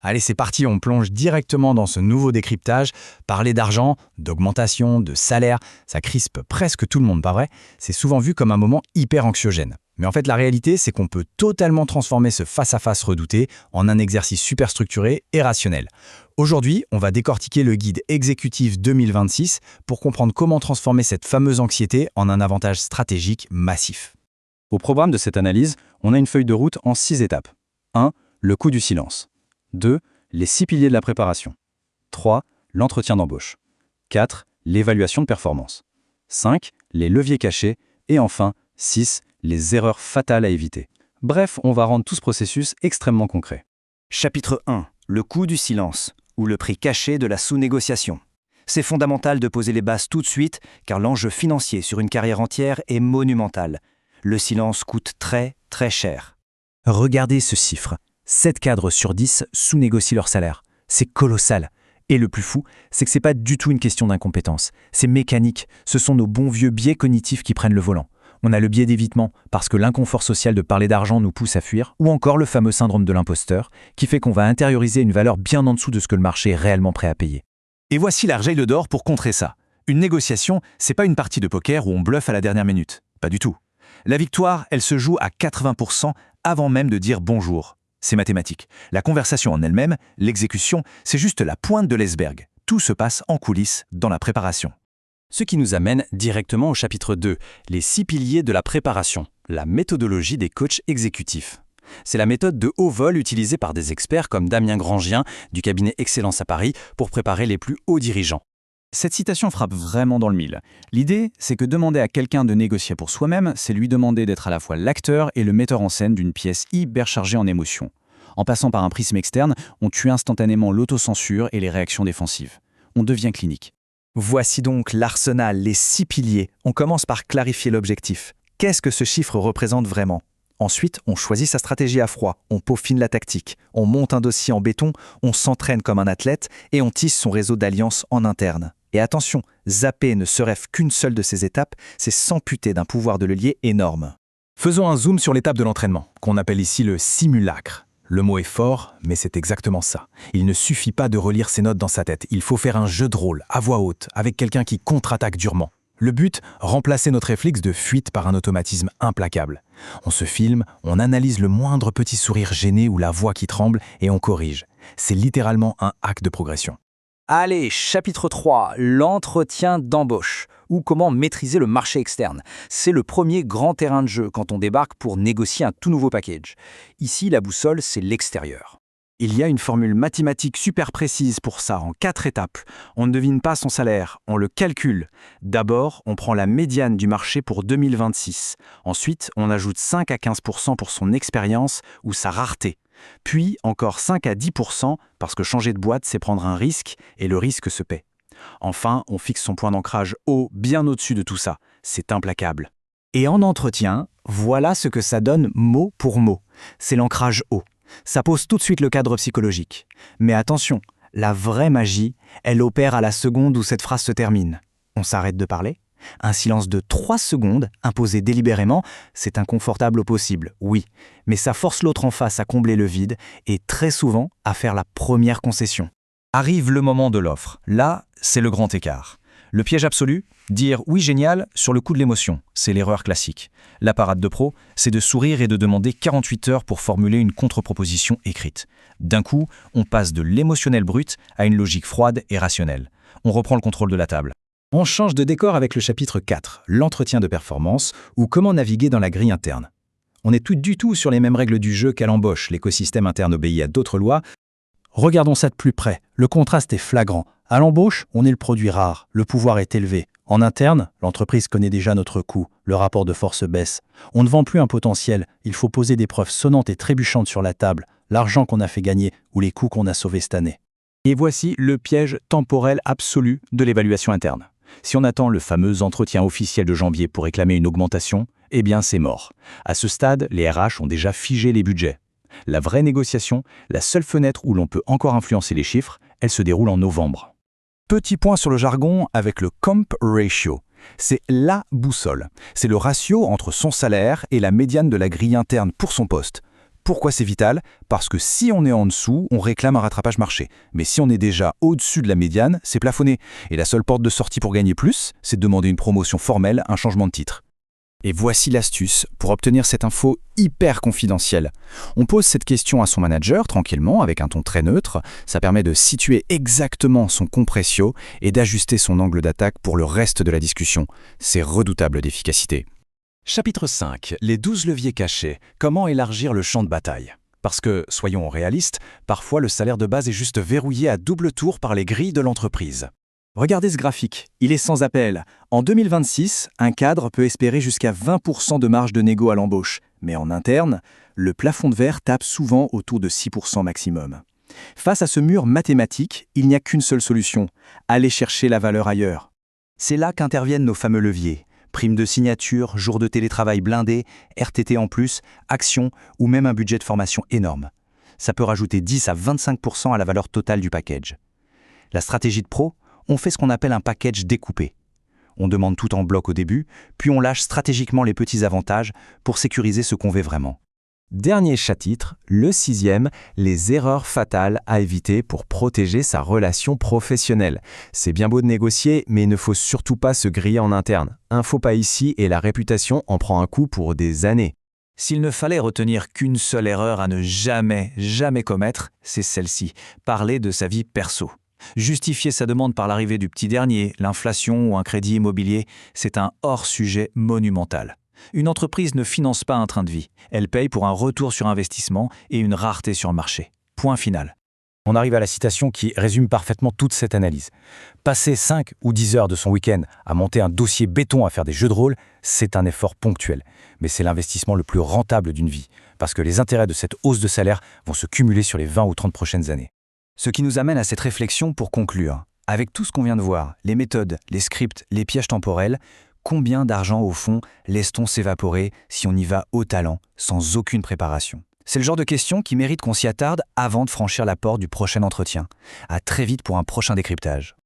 Allez, c'est parti, on plonge directement dans ce nouveau décryptage. Parler d'argent, d'augmentation, de salaire, ça crispe presque tout le monde, pas vrai? C'est souvent vu comme un moment hyper anxiogène. Mais en fait, la réalité, c'est qu'on peut totalement transformer ce face-à-face redouté en un exercice super structuré et rationnel. Aujourd'hui, on va décortiquer le guide exécutif 2026 pour comprendre comment transformer cette fameuse anxiété en un avantage stratégique massif. Au programme de cette analyse, on a une feuille de route en 6 étapes. 1. Le coût du silence. 2. Les 6 piliers de la préparation. 3. L'entretien d'embauche. 4. L'évaluation de performance. 5. Les leviers cachés. Et enfin, 6. Les erreurs fatales à éviter. Bref, on va rendre tout ce processus extrêmement concret. Chapitre 1. Le coût du silence, ou le prix caché de la sous-négociation. C'est fondamental de poser les bases tout de suite, car l'enjeu financier sur une carrière entière est monumental. Le silence coûte très, très cher. Regardez ce chiffre. 7 cadres sur 10 sous-négocient leur salaire. C'est colossal. Et le plus fou, c'est que c'est pas du tout une question d'incompétence. C'est mécanique. Ce sont nos bons vieux biais cognitifs qui prennent le volant. On a le biais d'évitement, parce que l'inconfort social de parler d'argent nous pousse à fuir, ou encore le fameux syndrome de l'imposteur, qui fait qu'on va intérioriser une valeur bien en dessous de ce que le marché est réellement prêt à payer. Et voici la règle d'or pour contrer ça. Une négociation, c'est pas une partie de poker où on bluffe à la dernière minute. Pas du tout. La victoire, elle se joue à 80% avant même de dire bonjour. C'est mathématique. La conversation en elle-même, l'exécution, c'est juste la pointe de l'iceberg. Tout se passe en coulisses, dans la préparation. Ce qui nous amène directement au chapitre 2, les 6 piliers de la préparation, la méthodologie des coachs exécutifs. C'est la méthode de haut vol utilisée par des experts comme Damien Grangien du cabinet Excellence à Paris pour préparer les plus hauts dirigeants. Cette citation frappe vraiment dans le mille. L'idée, c'est que demander à quelqu'un de négocier pour soi-même, c'est lui demander d'être à la fois l'acteur et le metteur en scène d'une pièce hyper chargée en émotions. En passant par un prisme externe, on tue instantanément l'autocensure et les réactions défensives. On devient clinique. Voici donc l'arsenal, les 6 piliers. On commence par clarifier l'objectif. Qu'est-ce que ce chiffre représente vraiment ? Ensuite, on choisit sa stratégie à froid, on peaufine la tactique, on monte un dossier en béton, on s'entraîne comme un athlète et on tisse son réseau d'alliances en interne. Et attention, zapper ne serait qu'une seule de ces étapes, c'est s'amputer d'un pouvoir de levier énorme. Faisons un zoom sur l'étape de l'entraînement, qu'on appelle ici le simulacre. Le mot est fort, mais c'est exactement ça. Il ne suffit pas de relire ses notes dans sa tête, il faut faire un jeu de rôle, à voix haute, avec quelqu'un qui contre-attaque durement. Le but, remplacer notre réflexe de fuite par un automatisme implacable. On se filme, on analyse le moindre petit sourire gêné ou la voix qui tremble et on corrige. C'est littéralement un hack de progression. Allez, chapitre 3, l'entretien d'embauche, ou comment maîtriser le marché externe. C'est le premier grand terrain de jeu quand on débarque pour négocier un tout nouveau package. Ici, la boussole, c'est l'extérieur. Il y a une formule mathématique super précise pour ça, en 4 étapes. On ne devine pas son salaire, on le calcule. D'abord, on prend la médiane du marché pour 2026. Ensuite, on ajoute 5 à 15% pour son expérience ou sa rareté. Puis, encore 5 à 10% parce que changer de boîte, c'est prendre un risque et le risque se paie. Enfin, on fixe son point d'ancrage haut, bien au-dessus de tout ça. C'est implacable. Et en entretien, voilà ce que ça donne mot pour mot. C'est l'ancrage haut. Ça pose tout de suite le cadre psychologique. Mais attention, la vraie magie, elle opère à la seconde où cette phrase se termine. On s'arrête de parler ? Un silence de 3 secondes, imposé délibérément, c'est inconfortable au possible, oui, mais ça force l'autre en face à combler le vide et très souvent à faire la première concession. Arrive le moment de l'offre. Là, c'est le grand écart. Le piège absolu, dire oui génial sur le coup de l'émotion, c'est l'erreur classique. La parade de pro, c'est de sourire et de demander 48 heures pour formuler une contre-proposition écrite. D'un coup, on passe de l'émotionnel brut à une logique froide et rationnelle. On reprend le contrôle de la table. On change de décor avec le chapitre 4, l'entretien de performance, ou comment naviguer dans la grille interne. On n'est tout du tout sur les mêmes règles du jeu qu'à l'embauche, l'écosystème interne obéit à d'autres lois. Regardons ça de plus près, le contraste est flagrant. À l'embauche, on est le produit rare, le pouvoir est élevé. En interne, l'entreprise connaît déjà notre coût, le rapport de force baisse. On ne vend plus un potentiel, il faut poser des preuves sonnantes et trébuchantes sur la table, l'argent qu'on a fait gagner ou les coûts qu'on a sauvés cette année. Et voici le piège temporel absolu de l'évaluation interne. Si on attend le fameux entretien officiel de janvier pour réclamer une augmentation, eh bien c'est mort. À ce stade, les RH ont déjà figé les budgets. La vraie négociation, la seule fenêtre où l'on peut encore influencer les chiffres, elle se déroule en novembre. Petit point sur le jargon avec le comp ratio. C'est la boussole. C'est le ratio entre son salaire et la médiane de la grille interne pour son poste. Pourquoi c'est vital? Parce que si on est en dessous, on réclame un rattrapage marché. Mais si on est déjà au-dessus de la médiane, c'est plafonné. Et la seule porte de sortie pour gagner plus, c'est de demander une promotion formelle, un changement de titre. Et voici l'astuce pour obtenir cette info hyper confidentielle. On pose cette question à son manager tranquillement, avec un ton très neutre. Ça permet de situer exactement son compressio et d'ajuster son angle d'attaque pour le reste de la discussion. C'est redoutable d'efficacité. Chapitre 5. Les 12 leviers cachés. Comment élargir le champ de bataille? Parce que, soyons réalistes, parfois le salaire de base est juste verrouillé à double tour par les grilles de l'entreprise. Regardez ce graphique, il est sans appel. En 2026, un cadre peut espérer jusqu'à 20% de marge de négo à l'embauche. Mais en interne, le plafond de verre tape souvent autour de 6% maximum. Face à ce mur mathématique, il n'y a qu'une seule solution, aller chercher la valeur ailleurs. C'est là qu'interviennent nos fameux leviers. Primes de signature, jours de télétravail blindés, RTT en plus, actions ou même un budget de formation énorme. Ça peut rajouter 10 à 25% à la valeur totale du package. La stratégie de pro, on fait ce qu'on appelle un package découpé. On demande tout en bloc au début, puis on lâche stratégiquement les petits avantages pour sécuriser ce qu'on veut vraiment. Dernier chapitre, le 6e, les erreurs fatales à éviter pour protéger sa relation professionnelle. C'est bien beau de négocier, mais il ne faut surtout pas se griller en interne. Un faux pas ici et la réputation en prend un coup pour des années. S'il ne fallait retenir qu'une seule erreur à ne jamais commettre, c'est celle-ci, parler de sa vie perso. Justifier sa demande par l'arrivée du petit dernier, l'inflation ou un crédit immobilier, c'est un hors-sujet monumental. Une entreprise ne finance pas un train de vie. Elle paye pour un retour sur investissement et une rareté sur le marché. Point final. On arrive à la citation qui résume parfaitement toute cette analyse. Passer 5 ou 10 heures de son week-end à monter un dossier béton à faire des jeux de rôle, c'est un effort ponctuel. Mais c'est l'investissement le plus rentable d'une vie, parce que les intérêts de cette hausse de salaire vont se cumuler sur les 20 ou 30 prochaines années. Ce qui nous amène à cette réflexion pour conclure. Avec tout ce qu'on vient de voir, les méthodes, les scripts, les pièges temporels, combien d'argent au fond laisse-t-on s'évaporer si on y va au talent, sans aucune préparation? C'est le genre de question qui mérite qu'on s'y attarde avant de franchir la porte du prochain entretien. À très vite pour un prochain décryptage.